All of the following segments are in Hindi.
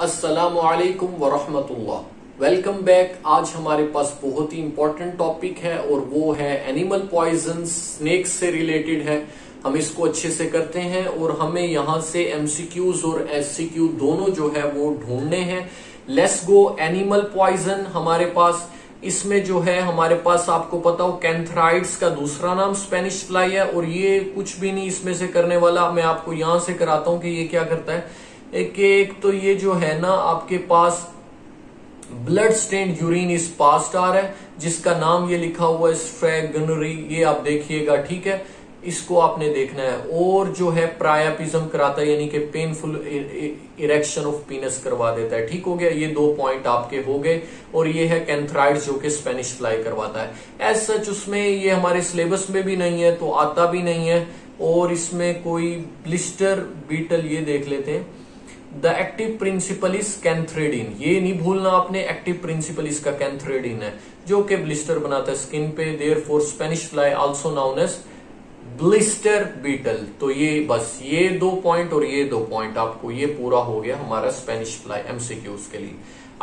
अस्सलामुअलैकुम वरहमतुल्लाह। Welcome back. आज हमारे पास बहुत ही इंपॉर्टेंट टॉपिक है और वो है एनिमल पॉइजन, स्नेक्स से रिलेटेड है। हम इसको अच्छे से करते हैं और हमें यहाँ से एमसीक्यूज और एससीक्यू दोनों जो है वो ढूंढने हैं। Let's go. एनिमल पॉइजन हमारे पास, इसमें जो है हमारे पास आपको पता हो कैंथराइड्स का दूसरा नाम स्पेनिश फ्लाई है और ये कुछ भी नहीं इसमें से करने वाला। मैं आपको यहां से कराता हूं कि ये क्या करता है। एक तो ये जो है ना आपके पास blood stained urine is passed आ रहा है, जिसका नाम ये लिखा हुआ है स्ट्रैगनरी, ये आप देखिएगा, ठीक है, इसको आपने देखना है। और जो है प्रायापिज्म कराता है, यानी कि पेनफुल इरेक्शन ऑफ पीनस करवा देता है। ठीक हो गया, ये 2 पॉइंट आपके हो गए। और ये है कैंथराइड्स जो कि स्पेनिश फ्लाई करवाता है। एज सच उसमें ये हमारे सिलेबस में भी नहीं है तो आता भी नहीं है। और इसमें कोई ब्लिस्टर बीटल, ये देख लेते हैं। द एक्टिव प्रिंसिपल इज कैंथ्रेडिन, ये नहीं भूलना आपने, एक्टिव प्रिंसिपल इसका कैंथ्रेडिन है जो कि ब्लिस्टर बनाता है स्किन पे। Therefore Spanish fly also known as blister beetle. तो ये बस ये 2 पॉइंट और ये 2 पॉइंट आपको ये पूरा हो गया हमारा स्पेनिश फ्लाई एमसीक्यूज के लिए।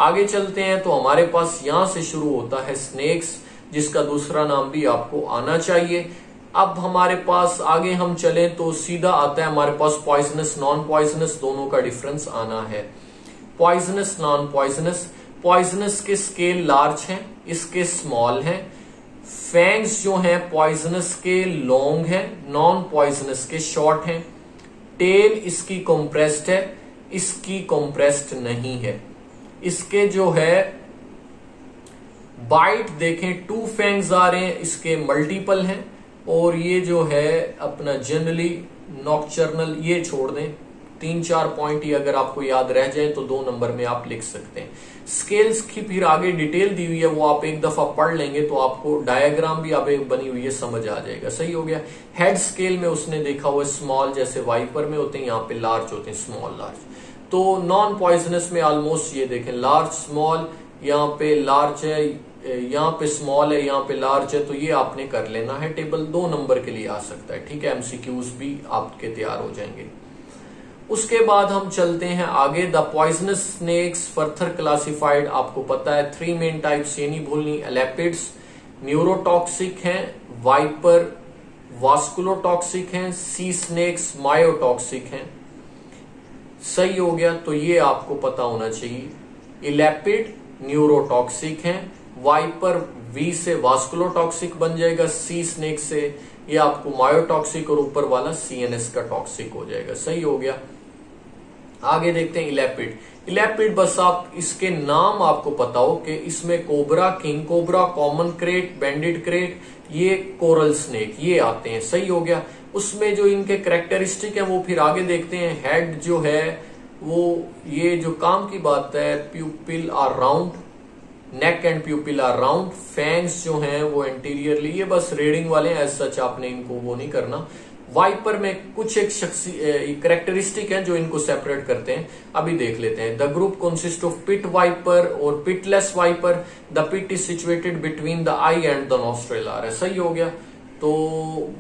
आगे चलते हैं तो हमारे पास यहां से शुरू होता है स्नेक्स, जिसका दूसरा नाम भी आपको आना चाहिए। अब हमारे पास आगे हम चले तो सीधा आता है हमारे पास पॉइजनस, नॉन पॉइजनस, दोनों का डिफरेंस आना है। Poisonous, non poisonous. पॉइजनस के स्केल लार्ज हैं, इसके स्मॉल हैं। फैंग्स जो हैं पॉइजनस के लॉन्ग हैं, नॉन पॉइजनस के शॉर्ट हैं। टेल इसकी कंप्रेस्ड है, इसकी कंप्रेस्ड नहीं है। इसके जो है बाइट देखें, 2 फैंग्स आ रहे हैं, इसके मल्टीपल हैं। और ये जो है अपना जनरली नॉक्चर्नल, ये छोड़ दें। 3-4 पॉइंट ही अगर आपको याद रह जाए तो 2 नंबर में आप लिख सकते हैं। स्केल्स की फिर आगे डिटेल दी हुई है, वो आप एक दफा पढ़ लेंगे तो आपको डायग्राम भी अब एक बनी हुई है, समझ आ जाएगा। सही हो गया। हेड स्केल में उसने देखा हुआ स्मॉल, जैसे वाइपर में होते हैं, यहाँ पे लार्ज होते हैं, स्मॉल लार्ज। तो नॉन पॉइजनस में ऑलमोस्ट ये देखें, लार्ज स्मॉल, यहाँ पे लार्ज है, यहाँ पे स्मॉल है, यहाँ पे लार्ज है। तो ये आपने कर लेना है, टेबल 2 नंबर के लिए आ सकता है। ठीक है, एमसीक्यूज भी आपके तैयार हो जाएंगे। उसके बाद हम चलते हैं आगे। The poisonous snacks further classified, आपको पता है 3 मेन टाइप्स, ये नहीं भूलनी। एलेपिड्स न्यूरोटॉक्सिक हैं, वाइपर वास्कुलोटॉक्सिक हैं, सी स्नेक्स मायोटॉक्सिक हैं। सही हो गया, तो ये आपको पता होना चाहिए। इलेपिड न्यूरोटॉक्सिक हैं, वाइपर वी से वास्कुलोटॉक्सिक बन जाएगा, सी स्नेक से ये आपको मायोटॉक्सिक, और ऊपर वाला सीएनएस का टॉक्सिक हो जाएगा। सही हो गया। आगे देखते हैं इलेपिड। इलेपिड बस आप इसके नाम आपको पता हो कि इसमें cobra, king cobra, common crate, bandit crate, ये कोरल स्नेक, ये आते हैं। सही हो गया। उसमें जो इनके कैरेक्टरिस्टिक है वो फिर आगे देखते हैं। हेड जो है वो, ये जो काम की बात है, pupil are round, neck and pupil are round. Fangs जो हैं वो एंटीरियरली, ये बस रीडिंग वाले हैं, एज सच आपने इनको वो नहीं करना। वाइपर में कुछ एक कैरेक्टरिस्टिक है जो इनको सेपरेट करते हैं, अभी देख लेते हैं। The group consist of pit viper और pitless viper. The pit is situated between the eye and the nostril आर है। सही हो गया। तो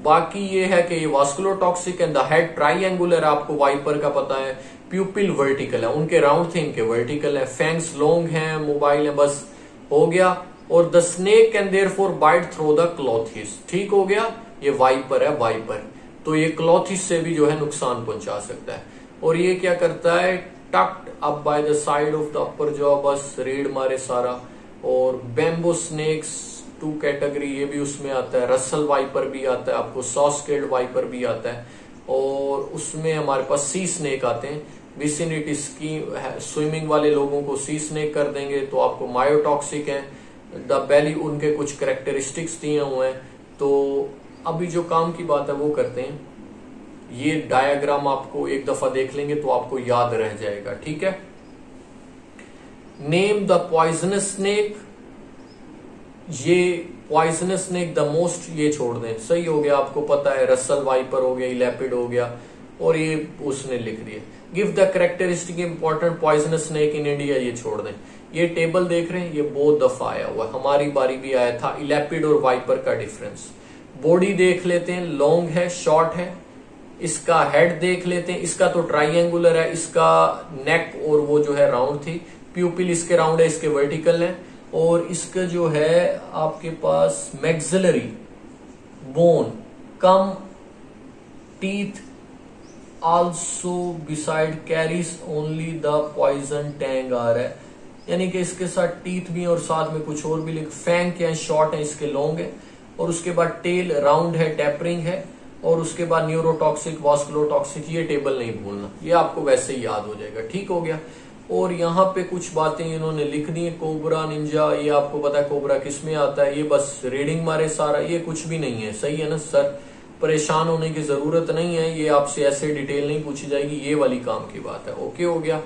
बाकी ये है कि ये वास्कुलोटॉक्सिक है। द हेड ट्राइंगुलर, आपको वाइपर का पता है। प्यूपिल वर्टिकल है, उनके राउंड थे, इनके वर्टिकल है। फैंग्स लॉन्ग हैं, मोबाइल है, बस हो गया। और the snake can therefore bite through the clothes. ठीक हो गया, ये वाइपर है, वाइपर। तो ये क्लॉथिस से भी जो है नुकसान पहुंचा सकता है। और ये क्या करता है, tucked up by the side of the upper jaw, बस रेड मारे सारा। और बैम्बो स्नेक्स 2 कैटेगरी, ये भी उसमें आता है। रसल वाइपर भी आता है आपको, सॉस्केल्ड वाइपर भी आता है। और उसमें हमारे पास सी स्नेक आते हैं। विसिनिटी की स्विमिंग वाले लोगों को सी स्नेक कर देंगे तो आपको मायोटॉक्सिक है। द बेली, उनके कुछ कैरेक्टरिस्टिक्स दिए हुए हैं। तो अभी जो काम की बात है वो करते हैं। ये डायग्राम आपको एक दफा देख लेंगे तो आपको याद रह जाएगा। ठीक है। Name the poisonous snake. ये पॉइजनस स्नेक द मोस्ट, ये छोड़ दें। सही हो गया, आपको पता है रसल वाइपर हो गया, इलेपिड हो गया, और ये उसने लिख दिया। Give the characteristic important poisonous snake in India, ये छोड़ दें। ये टेबल देख रहे हैं, ये बहुत दफा आया हुआ, हमारी बारी भी आया था। इलेपिड और वाइपर का डिफरेंस। बॉडी देख लेते हैं, लॉन्ग है, शॉर्ट है। इसका हेड देख लेते हैं, इसका तो ट्राइंगुलर है, इसका नेक और वो जो है राउंड थी, प्यूपिल इसके राउंड है, इसके वर्टिकल है, और इसका जो है आपके पास maxillary bone come teeth also beside carries only the poison fang आ रहा है, यानी कि इसके साथ टीथ भी और साथ में कुछ और भी लिख, फैंग क्या है, शॉर्ट है, इसके लॉन्ग है, और उसके बाद टेल राउंड है, टेपरिंग है, और उसके बाद न्यूरोटॉक्सिक वास्कुलोटॉक्सिक, ये टेबल नहीं भूलना, ये आपको वैसे ही याद हो जाएगा। ठीक हो गया। और यहाँ पे कुछ बातें इन्होंने लिख दी है, कोबरा निंजा, ये आपको पता है कोबरा किसमें आता है, ये बस रीडिंग मारे सारा, ये कुछ भी नहीं है। सही है ना सर, परेशान होने की जरूरत नहीं है, ये आपसे ऐसे डिटेल नहीं पूछी जाएगी, ये वाली काम की बात है। ओके हो गया,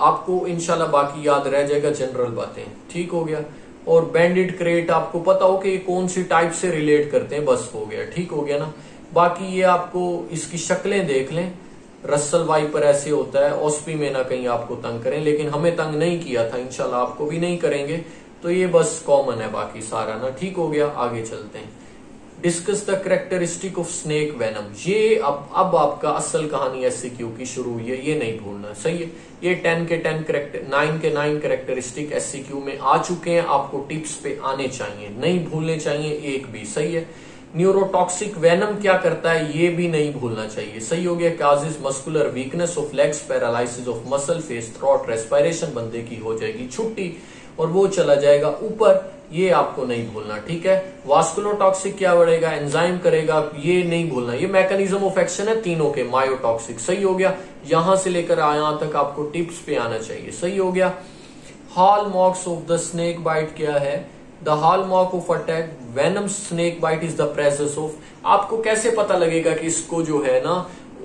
आपको इंशाल्लाह बाकी याद रह जाएगा जनरल बातें। ठीक हो गया। और बैंडेड क्रेट आपको पता हो कि ये कौन सी टाइप से रिलेट करते हैं, बस हो गया। ठीक हो गया ना। बाकी ये आपको इसकी शक्लें देख लें, रसल वाइपर ऐसे होता है, ऑस्पी में ना कहीं आपको तंग करें, लेकिन हमें तंग नहीं किया था, इंशाल्लाह आपको भी नहीं करेंगे, तो ये बस कॉमन है बाकी सारा ना। ठीक हो गया, आगे चलते हैं। Discuss the characteristic of snake venom, ये अब आपका असल कहानी एससीक्यू की शुरू हुई है, ये नहीं भूलना। सही है, ये 10 के 10 कैरेक्टर, 9 के 9 कैरेक्टरिस्टिक एससीक्यू में आ चुके हैं, आपको टिप्स पे आने चाहिए, नहीं भूलने चाहिए एक भी। सही है। न्यूरोटॉक्सिक वेनम क्या करता है, ये भी नहीं भूलना चाहिए। सही हो गया। Causes muscular weakness of legs, paralysis of muscle, face, throat, respiration, बंदे की हो जाएगी छुट्टी और वो चला जाएगा ऊपर, ये आपको नहीं भूलना। ठीक है। वास्कुलोटॉक्सिक क्या बढ़ेगा, एंजाइम करेगा, ये नहीं भूलना। ये मैकेनिज्म ऑफ एक्शन है तीनों के। मायोटॉक्सिक, सही हो गया। यहां से लेकर यहां तक आपको टिप्स पे आना चाहिए। सही हो गया। Hallmarks of the snake bite क्या है, the hallmark of attack venom snake bite is the presence of, आपको कैसे पता लगेगा कि इसको जो है ना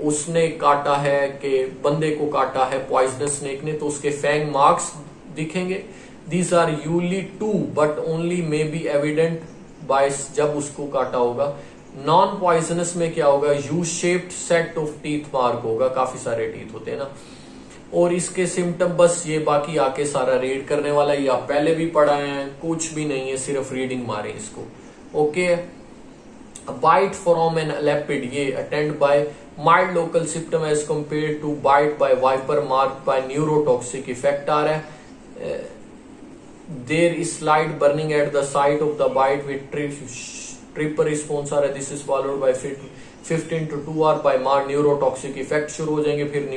उसने काटा है, कि बंदे को काटा है पॉइजनस स्नेक ने, तो उसके फैंग मार्क्स दिखेंगे। These are usually two but only may be evident by जब उसको काटा होगा। नॉन पॉइजनस में क्या होगा, U shaped set of teeth mark होगा, काफी सारे टीथ होते हैं ना। और इसके सिम्टम बस ये, बाकी आके सारा रीड करने वाला, ये आप पहले भी पढ़ा है, कुछ भी नहीं है, सिर्फ रीडिंग मारे इसको। Okay. Bite from an elapid, ये attend by mild local symptom as compare to bite by viper mark by neurotoxic effect आ रहा है। There is slight burning at the site of the bite with tripper response आ रहा है। This is followed by 15 to 2 hour by मार न्यूरोटॉक्सिक इफेक्ट शुरू हो जाएंगे, फिर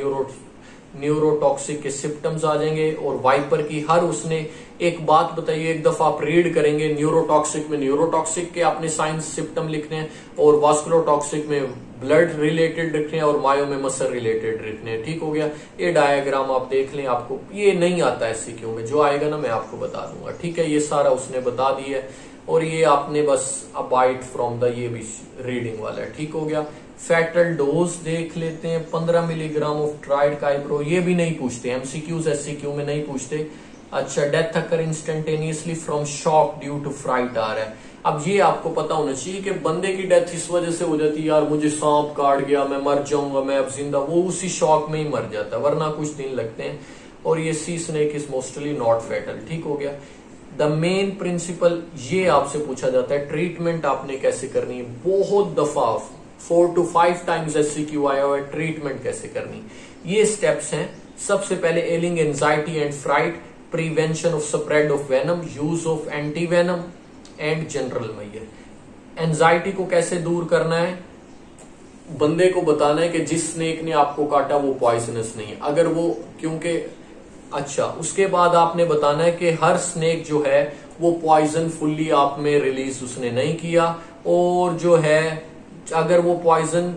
न्यूरोटॉक्सिक के सिम्टम्स आ जाएंगे। और वाइपर की हर उसने एक बात बताइए, एक दफा आप रीड करेंगे, न्यूरोटॉक्सिक में न्यूरोटॉक्सिक के आपने साइंस सिम्टम लिखने हैं, और वास्कुलोटॉक्सिक में ब्लड रिलेटेड लिखने हैं, और मायो में मसल रिलेटेड लिखने हैं। ठीक हो गया। ये डायग्राम आप देख लें, आपको ये नहीं आता है एससीक्यू में, जो आएगा ना मैं आपको बता दूंगा। ठीक है, ये सारा उसने बता दिया है, और ये आपने बस अबाइट फ्रॉम द, ये भी रीडिंग वाला है। ठीक हो गया। फैटल डोज देख लेते हैं, 15 मिलीग्राम ऑफ ट्राइड काइप्रो, ये भी नहीं पूछते, एमसीक्यूज एससीक्यू में नहीं पूछते। अच्छा, death occur instantaneously from shock due to fright आ रहा है। अब ये आपको पता होना चाहिए कि बंदे की डेथ इस वजह से हो जाती है, यार मुझे सांप काट गया, मैं मर जाऊंगा, मैं अब जिंदा, वो उसी शॉक में ही मर जाता है, वरना कुछ दिन लगते हैं। और ये सी snake is mostly not fatal. ठीक हो गया। द मेन प्रिंसिपल, ये आपसे पूछा जाता है, ट्रीटमेंट आपने कैसे करनी है, बहुत दफा 4 to 5 टाइम्स एससीक्यू आया हुआ है, ट्रीटमेंट कैसे करनी। ये स्टेप्स हैं। सबसे पहले allaying anxiety and fright, prevention of spread of venom, use of anti venom and general measure. Anxiety को कैसे दूर करना है, बंदे को बताना है कि जिस स्नेक ने आपको काटा वो पॉइजनस नहीं है, अगर वो, क्योंकि अच्छा, उसके बाद आपने बताना है कि हर स्नेक जो है वो पॉइजन फुल्ली आप में रिलीज उसने नहीं किया, और जो है अगर वो पॉइजन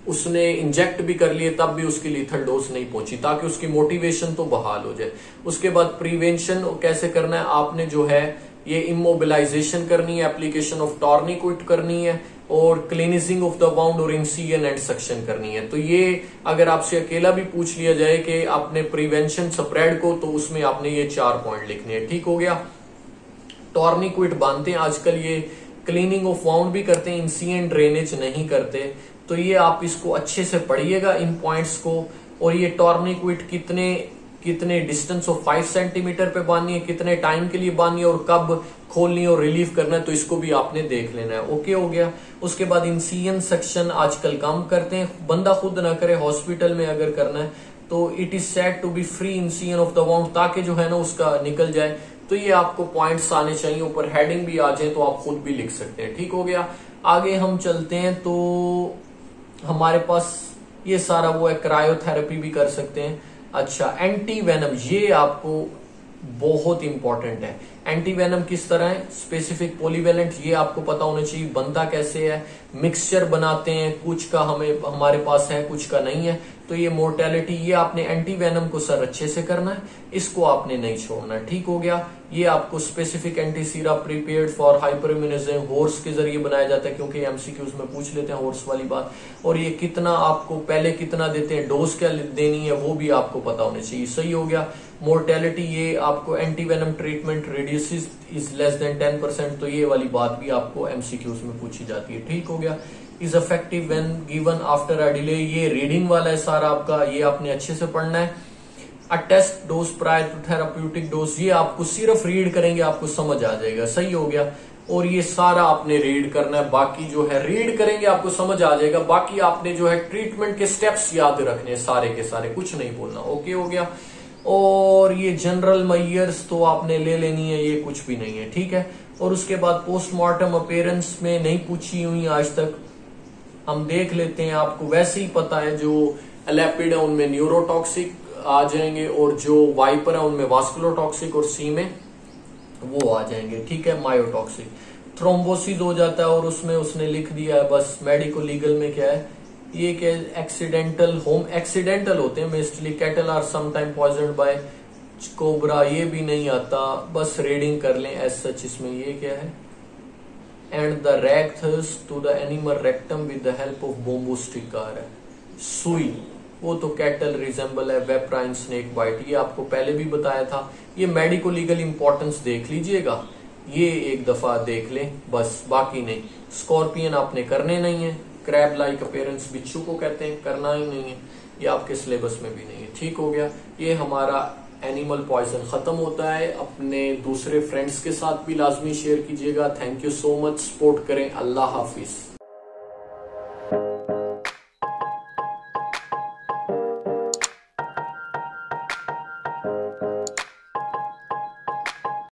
उसने इंजेक्ट भी कर लिए तब भी उसकी लीथल डोज नहीं पहुंची, ताकि उसकी मोटिवेशन तो बहाल हो जाए। उसके बाद प्रिवेंशन कैसे करना है, आपने जो है ये इमोबिलाइजेशन करनी है, एप्लीकेशन ऑफ टॉर्निक्विट करनी है, और क्लीनिजिंग ऑफ द वाउंड और इंसिजन एंड सक्शन करनी है। तो ये अगर आपसे अकेला भी पूछ लिया जाए कि आपने प्रिवेंशन स्प्रेड को, तो उसमें आपने ये 4 पॉइंट लिखने हैं। ठीक हो गया। टॉर्निक्विट बांधते हैं आजकल, ये क्लीनिंग ऑफ वाउंड भी करते हैं, इंसिजन ड्रेनेज नहीं करते। तो ये आप इसको अच्छे से पढ़िएगा इन पॉइंट्स को। और ये टॉर्निक्विट कितने डिस्टेंस ऑफ 5 सेंटीमीटर पे बांधनी है, कितने टाइम के लिए बांधनी है, और कब खोलनी और रिलीव करना है तो इसको भी आपने देख लेना है। ओके हो गया। उसके बाद इंसिजन सेक्शन आजकल कम करते हैं, बंदा खुद ना करे, हॉस्पिटल में अगर करना है तो it is said to be free incision of the wound, ताकि जो है ना उसका निकल जाए। तो ये आपको पॉइंट्स आने चाहिए, ऊपर हेडिंग भी आ जाए तो आप खुद भी लिख सकते हैं। ठीक हो गया। आगे हम चलते हैं तो हमारे पास ये सारा वो है, क्रायोथेरेपी भी कर सकते हैं। अच्छा, एंटी वेनम, ये आपको बहुत इंपॉर्टेंट है। एंटी वेनम किस तरह है, स्पेसिफिक पॉलीवेलेंट, ये आपको पता होना चाहिए। बनता कैसे है, मिक्सचर बनाते हैं, कुछ का हमारे पास है, कुछ का नहीं है। तो ये मोर्टेलिटी, ये आपने एंटी वेनम को सर अच्छे से करना है, इसको आपने नहीं छोड़ना है। ठीक हो गया। ये आपको specific anti Sira prepared for हाइपरइम्यूनिज्म horse के जरिए बनाया जाता है, क्योंकि एमसीक्यूज में पूछ लेते हैं हॉर्स वाली बात। और ये कितना आपको पहले कितना देते हैं, डोज क्या देनी है, वो भी आपको पता होना चाहिए। सही हो गया। मोर्टेलिटी, ये आपको anti venom treatment reduces is less than 10%, तो ये वाली बात भी आपको एमसीक्यूज में पूछी जाती है। ठीक हो गया। Is effective when given after a delay, ये रीडिंग वाला है सारा आपका, ये आपने अच्छे से पढ़ना है। A test dose prior to therapeutic dose, ये आपको सिर्फ रीड करेंगे आपको समझ आ जाएगा। सही हो गया। और ये सारा आपने रीड करना है, बाकी जो है रीड करेंगे आपको समझ आ जाएगा। बाकी आपने जो है ट्रीटमेंट के स्टेप्स याद रखने सारे के सारे, कुछ नहीं बोलना। ओके हो गया। और ये जनरल मैयर्स तो आपने ले लेनी है, ये कुछ भी नहीं है। ठीक है। और उसके बाद पोस्टमार्टम अपीयरेंस में नहीं पूछी हुई आज तक, हम देख लेते हैं। आपको वैसे ही पता है, जो एलेपिड है उनमें न्यूरोटॉक्सिक आ जाएंगे, और जो वाइपर है उनमें वास्कुलोटॉक्सिक, और सी में वो आ जाएंगे। ठीक है, मायोटॉक्सिक। थ्रोम्बोसिस हो जाता है, और उसमें उसने लिख दिया है बस। मेडिको लीगल में क्या है, ये क्या एक्सीडेंटल, होम एक्सीडेंटल होते हैं mostly. Cattle are sometime poisoned by cobra, ये भी नहीं आता, बस रीडिंग कर लें एज सच। इसमें ये क्या है, and the rake thrust to the animal rectum with the help of bamboo stick आ रहा है। सुई, वो तो कैटल रिजेंबल है, वेप्राइन स्नेक बाइट, ये आपको पहले भी बताया था। ये मेडिको लीगल इंपॉर्टेंस देख लीजिएगा, ये एक दफा देख लें बस, बाकी नहीं। स्कॉर्पियन आपने करने नहीं है। क्रैब लाइक अपीयरेंस, बिच्छू को कहते हैं, करना ही नहीं है, ये आपके सिलेबस में भी नहीं है। ठीक हो गया। ये हमारा एनिमल पॉइजन खत्म होता है। अपने दूसरे फ्रेंड्स के साथ भी लाजमी शेयर कीजिएगा। Thank you so much, support करें। अल्लाह हाफिज।